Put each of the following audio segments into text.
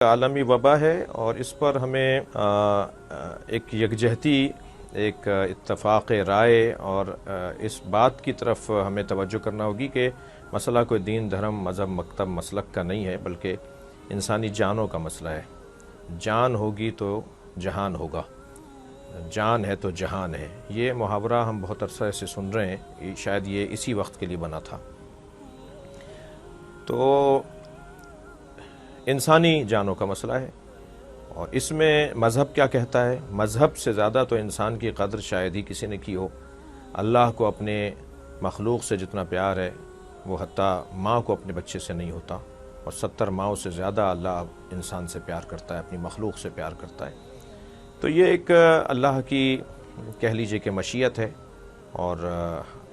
عالمی وبا ہے اور اس پر ہمیں ایک یکجہتی، ایک اتفاق رائے اور اس بات کی طرف ہمیں توجہ کرنا ہوگی کہ مسئلہ کوئی دین، دھرم، مذہب، مکتب، مسلک کا نہیں ہے، بلکہ انسانی جانوں کا مسئلہ ہے۔ جان ہوگی تو جہان ہوگا، جان ہے تو جہان ہے۔ یہ محاورہ ہم بہت عرصہ سے سن رہے ہیں، شاید یہ اسی وقت کے لیے بنا تھا۔ تو انسانی جانوں کا مسئلہ ہے اور اس میں مذہب کیا کہتا ہے؟ مذہب سے زیادہ تو انسان کی قدر شاید ہی کسی نے کی ہو۔ اللہ کو اپنے مخلوق سے جتنا پیار ہے وہ حتیٰ ماں کو اپنے بچے سے نہیں ہوتا، اور 70 ماؤں سے زیادہ اللہ انسان سے پیار کرتا ہے، اپنی مخلوق سے پیار کرتا ہے۔ تو یہ ایک اللہ کی کہہ لیجئے کہ مشیت ہے اور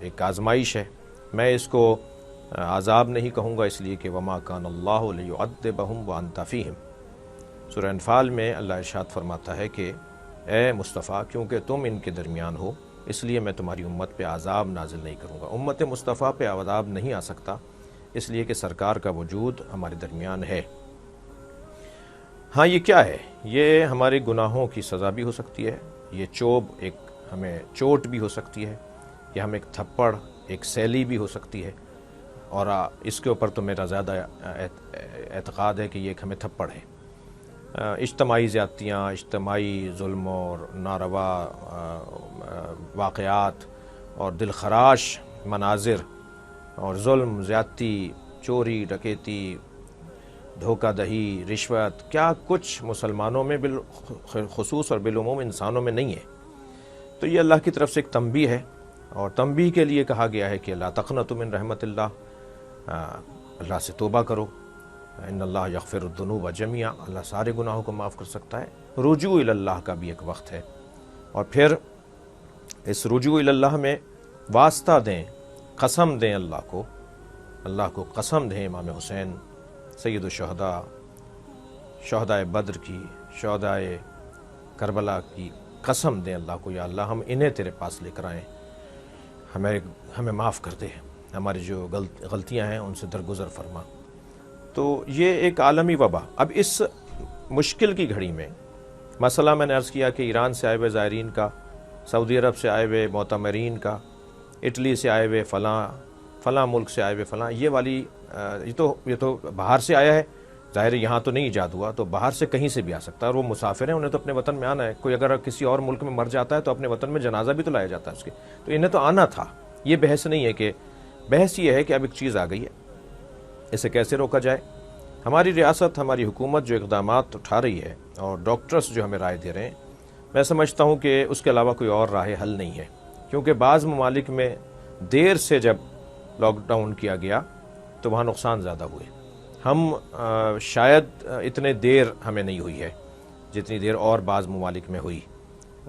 ایک آزمائش ہے۔ میں اس کو عذاب نہیں کہوں گا، اس لیے کہ وما کان اللہ لیعذبہم وانت فیہم۔ سورہ انفال میں اللہ ارشاد فرماتا ہے کہ اے مصطفیٰ، کیونکہ تم ان کے درمیان ہو اس لیے میں تمہاری امت پہ عذاب نازل نہیں کروں گا۔ امت مصطفیٰ پہ عذاب نہیں آ سکتا، اس لیے کہ سرکار کا وجود ہمارے درمیان ہے۔ ہاں، یہ کیا ہے؟ یہ ہمارے گناہوں کی سزا بھی ہو سکتی ہے، یہ چوب ایک ہمیں چوٹ بھی ہو سکتی ہے، یہ ہم ایک تھپڑ، ایک سیلی بھی ہو سکتی ہے، اور اس کے اوپر تو میرا زیادہ اعتقاد ہے کہ یہ ایک ہمیں تھپڑ ہے۔ اجتماعی زیادتیاں، اجتماعی ظلم اور ناروا واقعات اور دلخراش مناظر اور ظلم، زیادتی، چوری، ڈکیتی، دھوکہ دہی، رشوت، کیا کچھ مسلمانوں میں بالخصوص اور بالعموم انسانوں میں نہیں ہے۔ تو یہ اللہ کی طرف سے ایک تنبیہ ہے، اور تنبیہ کے لیے کہا گیا ہے کہ لا تقنطوا من رحمت اللہ، اللہ سے توبہ کرو، ان اللہ یغفر الذنوب جميعا، اللہ سارے گناہوں کو معاف کر سکتا ہے۔ رجوع الی اللہ کا بھی ایک وقت ہے، اور پھر اس رجوع الی اللہ میں واسطہ دیں، قسم دیں اللہ کو قسم دیں، امام حسین سید الشہداء، شہدائے بدر کی، شہدائے کربلا کی قسم دیں اللہ کو، یا اللہ ہم انہیں تیرے پاس لے کر آئیں، ہمیں معاف کر دے، ہماری جو غلطیاں ہیں ان سے درگزر فرما۔ تو یہ ایک عالمی وبا۔ اب اس مشکل کی گھڑی میں مسئلہ میں نے عرض کیا کہ ایران سے آئے ہوئے زائرین کا، سعودی عرب سے آئے ہوئے معتمرین کا، اٹلی سے آئے ہوئے فلاں ملک سے آئے ہوئے فلاں، یہ تو باہر سے آیا ہے، ظاہر یہاں تو نہیں ایجاد ہوا، تو باہر سے کہیں سے بھی آ سکتا ہے، اور وہ مسافر ہیں، انہیں تو اپنے وطن میں آنا ہے۔ کوئی اگر کسی اور ملک میں مر جاتا ہے تو اپنے وطن میں جنازہ بھی تو لایا جاتا ہے اس کے، تو انہیں تو آنا تھا۔ یہ بحث نہیں ہے، کہ بحث یہ ہے کہ اب ایک چیز آ گئی ہے، اسے کیسے روکا جائے۔ ہماری ریاست، ہماری حکومت جو اقدامات اٹھا رہی ہے، اور ڈاکٹرز جو ہمیں رائے دے رہے ہیں، میں سمجھتا ہوں کہ اس کے علاوہ کوئی اور راہ حل نہیں ہے، کیونکہ بعض ممالک میں دیر سے جب لاک ڈاؤن کیا گیا تو وہاں نقصان زیادہ ہوئے۔ ہم شاید اتنے دیر ہمیں نہیں ہوئی ہے جتنی دیر اور بعض ممالک میں ہوئی،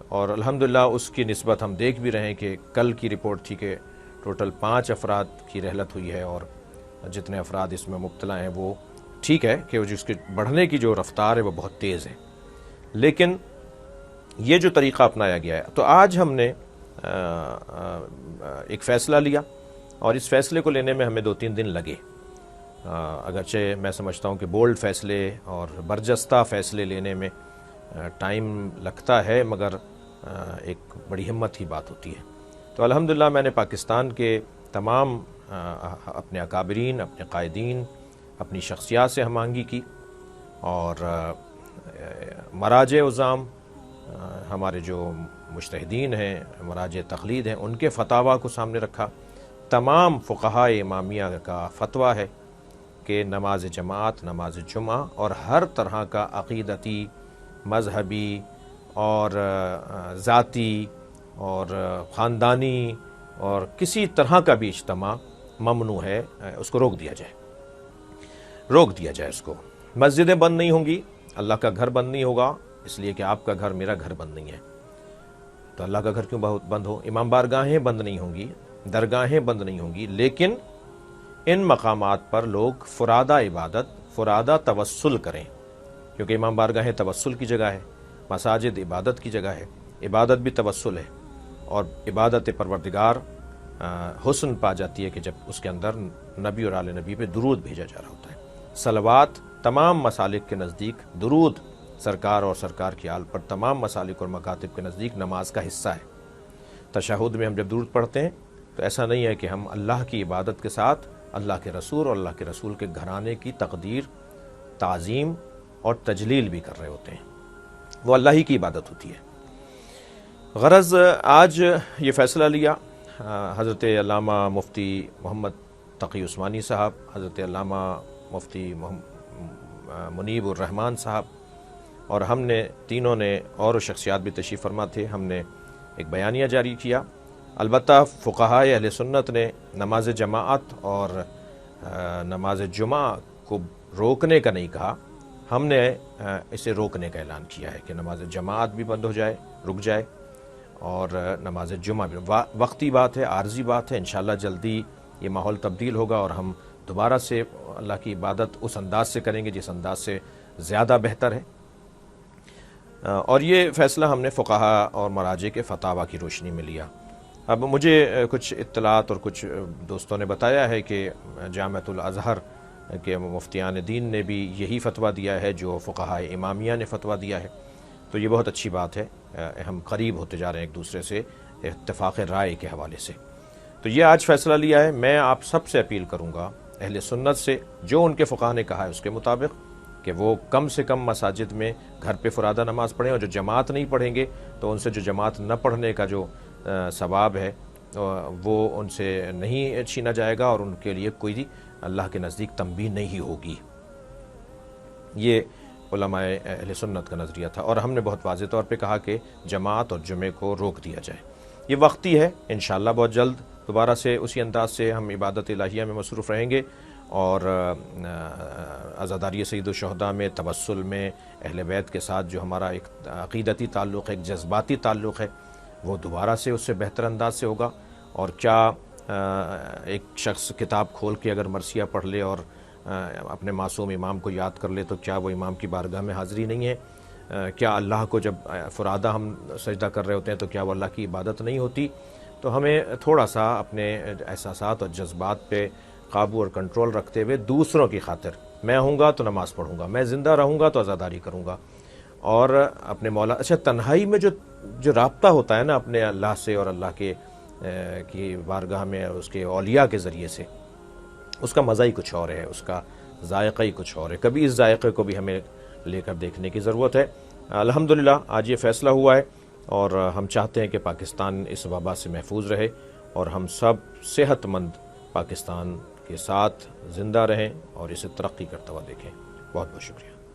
اور الحمدللہ اس کی نسبت ہم دیکھ بھی رہے ہیں کہ کل کی رپورٹ تھی کہ ٹوٹل 5 افراد کی رحلت ہوئی ہے، اور جتنے افراد اس میں مبتلا ہیں وہ ٹھیک ہے کہ جس کے بڑھنے کی جو رفتار ہے وہ بہت تیز ہے، لیکن یہ جو طریقہ اپنایا گیا ہے، تو آج ہم نے ایک فیصلہ لیا، اور اس فیصلے کو لینے میں ہمیں 2-3 دن لگے۔ اگرچہ میں سمجھتا ہوں کہ بولڈ فیصلے اور برجستہ فیصلے لینے میں ٹائم لگتا ہے، مگر ایک بڑی ہمت کی بات ہوتی ہے۔ تو الحمدللہ میں نے پاکستان کے تمام اپنے اکابرین، اپنے قائدین، اپنی شخصیات سے ہم آہنگی کی، اور مراجع عظام، ہمارے جو مجتہدین ہیں، مراجع تقلید ہیں، ان کے فتاویٰ کو سامنے رکھا۔ تمام فقہائے امامیہ کا فتویٰ ہے کہ نماز جماعت، نماز جمعہ اور ہر طرح کا عقیدتی، مذہبی اور ذاتی اور خاندانی اور کسی طرح کا بھی اجتماع ممنوع ہے، اس کو روک دیا جائے اس کو۔ مسجدیں بند نہیں ہوں گی، اللہ کا گھر بند نہیں ہوگا، اس لیے کہ آپ کا گھر میرا گھر بند نہیں ہے، تو اللہ کا گھر کیوں بند ہو؟ امام بارگاہیں بند نہیں ہوں گی، درگاہیں بند نہیں ہوں گی، لیکن ان مقامات پر لوگ فرادہ عبادت، فرادہ توسل کریں، کیونکہ امام بارگاہیں توسل کی جگہ ہے، مساجد عبادت کی جگہ ہے، عبادت بھی توسل ہے، اور عبادت پروردگار حسن پا جاتی ہے کہ جب اس کے اندر نبی اور آل نبی پہ درود بھیجا جا رہا ہوتا ہے۔ صلوات تمام مسالک کے نزدیک درود سرکار اور سرکار کی آل پر تمام مسالک اور مکاتب کے نزدیک نماز کا حصہ ہے۔ تشہد میں ہم جب درود پڑھتے ہیں تو ایسا نہیں ہے کہ ہم اللہ کی عبادت کے ساتھ اللہ کے رسول اور اللہ کے رسول کے گھرانے کی تقدیر، تعظیم اور تجلیل بھی کر رہے ہوتے ہیں، وہ اللہ ہی کی عبادت ہوتی ہے۔ غرض آج یہ فیصلہ لیا حضرت علامہ مفتی محمد تقی عثمانی صاحب، حضرت علامہ مفتی منیب الرحمن صاحب اور ہم نے تینوں نے، اور شخصیات بھی تشریف فرما تھے، ہم نے ایک بیانیہ جاری کیا۔ البتہ فقہائے اہل سنت نے نماز جماعت اور نماز جمعہ کو روکنے کا نہیں کہا، ہم نے اسے روکنے کا اعلان کیا ہے کہ نماز جماعت بھی بند ہو جائے، رک جائے، اور نماز جمعہ بھی۔ وقتی بات ہے، عارضی بات ہے، انشاءاللہ جلدی یہ ماحول تبدیل ہوگا اور ہم دوبارہ سے اللہ کی عبادت اس انداز سے کریں گے جس انداز سے زیادہ بہتر ہے۔ اور یہ فیصلہ ہم نے فقہاء اور مراجع کے فتاویٰ کی روشنی میں لیا۔ اب مجھے کچھ اطلاعات اور کچھ دوستوں نے بتایا ہے کہ جامعۃ الازہر کے مفتیان دین نے بھی یہی فتویٰ دیا ہے جو فقہائے امامیہ نے فتویٰ دیا ہے، تو یہ بہت اچھی بات ہے، ہم قریب ہوتے جا رہے ہیں ایک دوسرے سے اتفاق رائے کے حوالے سے۔ تو یہ آج فیصلہ لیا ہے۔ میں آپ سب سے اپیل کروں گا، اہل سنت سے، جو ان کے فقہاء نے کہا ہے اس کے مطابق، کہ وہ کم سے کم مساجد میں گھر پہ فرادہ نماز پڑھیں، اور جو جماعت نہیں پڑھیں گے تو ان سے جو جماعت نہ پڑھنے کا جو ثواب ہے وہ ان سے نہیں چھینا جائے گا، اور ان کے لیے کوئی اللہ کے نزدیک تنبیہ نہیں ہوگی۔ یہ علماء اہل سنت کا نظریہ تھا، اور ہم نے بہت واضح طور پہ کہا کہ جماعت اور جمعے کو روک دیا جائے۔ یہ وقتی ہے، انشاءاللہ بہت جلد دوبارہ سے اسی انداز سے ہم عبادت الہیہ میں مصروف رہیں گے، اور عزاداری سید الشہداء میں، توسل میں، اہل بیت کے ساتھ جو ہمارا ایک عقیدتی تعلق ہے، ایک جذباتی تعلق ہے، وہ دوبارہ سے اس سے بہتر انداز سے ہوگا۔ اور کیا ایک شخص کتاب کھول کے اگر مرثیہ پڑھ لے اور اپنے معصوم امام کو یاد کر لے تو کیا وہ امام کی بارگاہ میں حاضری نہیں ہے؟ کیا اللہ کو جب فرادہ ہم سجدہ کر رہے ہوتے ہیں تو کیا وہ اللہ کی عبادت نہیں ہوتی؟ تو ہمیں تھوڑا سا اپنے احساسات اور جذبات پہ قابو اور کنٹرول رکھتے ہوئے دوسروں کی خاطر، میں ہوں گا تو نماز پڑھوں گا، میں زندہ رہوں گا تو عزاداری کروں گا، اور اپنے مولا تنہائی میں جو رابطہ ہوتا ہے نا اپنے اللہ سے اور اللہ کی بارگاہ میں اس کے اولیاء کے ذریعے سے، اس کا مزہ ہی کچھ اور ہے، اس کا ذائقہ ہی کچھ اور ہے۔ کبھی اس ذائقے کو بھی ہمیں لے کر دیکھنے کی ضرورت ہے۔ الحمدللہ آج یہ فیصلہ ہوا ہے، اور ہم چاہتے ہیں کہ پاکستان اس وبا سے محفوظ رہے، اور ہم سب صحت مند پاکستان کے ساتھ زندہ رہیں اور اسے ترقی کرتا ہوا دیکھیں۔ بہت بہت شکریہ۔